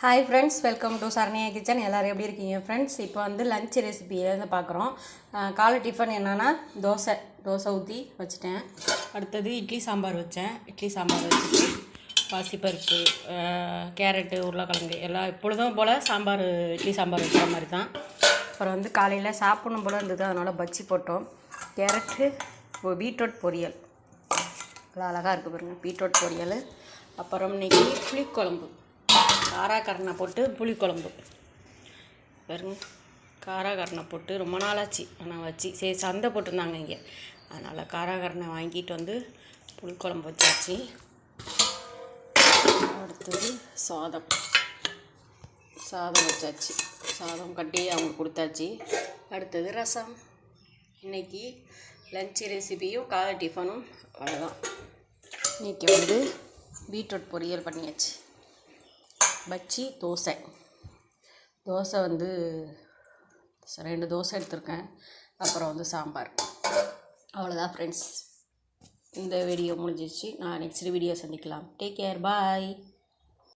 Hi friends, welcome to Saranya kitchen. எல்லோரும் எப்படி இருக்கீங்க ஃப்ரெண்ட்ஸ்? இப்போ வந்து லஞ்ச் ரெசிபியை பார்க்குறோம். காலை டிஃபன் என்னென்னா தோசை ஊற்றி வச்சுட்டேன். அடுத்தது இட்லி சாம்பார் வச்சுட்டு பாசிப்பருப்பு, கேரட்டு, உருளைக்கிழங்கு எல்லாம் எப்பொழுதும் போல் இட்லி சாம்பார் வைக்கிற மாதிரி தான். அப்புறம் வந்து காலையில் சாப்பிடணும் போல் இருந்தது, அதனால் பஜ்ஜி போட்டோம். கேரட்டு, பீட்ரூட் பொரியல், நல்லா அழகாக இருக்குது பாருங்கள், பீட்ரூட் பொரியல். அப்புறம் இன்றைக்கி புளிக்குழம்பு, காராக்கரணை போட்டு புளிக்குழம்பு பாருங்க. காராக்கரணை போட்டு ரொம்ப நாளாச்சு நான் வச்சு, சரி சந்தை போட்டிருந்தாங்க இங்கே, அதனால் காராக்கரணை வாங்கிட்டு வந்து புளிக்குழம்பு வச்சாச்சு. அடுத்தது சாதம் வச்சாச்சு, சாதம் கட்டி அவங்களுக்கு கொடுத்தாச்சு. அடுத்தது ரசம். இன்றைக்கி லஞ்ச் ரெசிபியும் காலை டிஃபனும் அவ்வளோதான். இன்றைக்கி வந்து பீட்ரூட் பொரியல் பண்ணியாச்சு. பஜ்ஜி, தோசை வந்து 2 தோசை எடுத்திருக்கேன். அப்புறம் வந்து சாம்பார். அவ்வளோதான் ஃப்ரெண்ட்ஸ், இந்த வீடியோ முடிஞ்சிச்சு. நான் நெக்ஸ்ட் வீடியோ சந்திக்கலாம். டேக் கேர், பாய்.